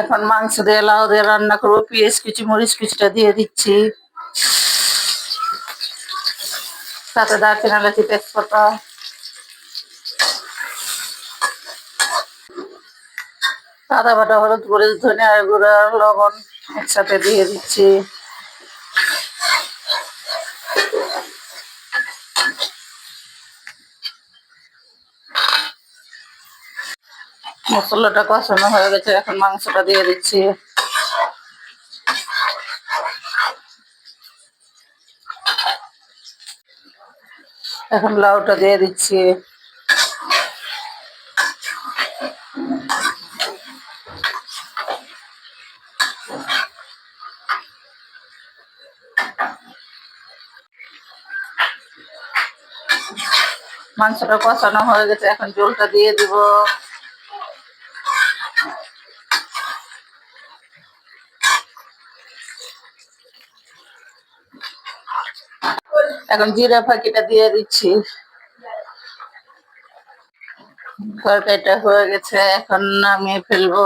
এখন মাংস দিয়ে লাউ দিয়ে রান্না করবো। পেঁয়াজ কুচি মরিচ কুচিটা দিয়ে দিচ্ছি, সাথে দারচিনি এলাচি তেজপাতা, আদা বাটা হলুদ মরিচ ধনিয়া গুঁড়া লবণ একসাথে দিয়ে দিচ্ছি। মশলাটা কষানো হয়ে গেছে, এখন মাংসটা দিয়ে দিচ্ছি। এখন লাউটা দিয়ে দিচ্ছি। মাংসটা কষানো হয়ে গেছে, এখন ঝোলটা দিয়ে দিব। এখন জিরা ফাঁকিটা দিয়ে দিচ্ছি। তরকারিটা হয়ে গেছে, এখন নামিয়ে ফেলবো।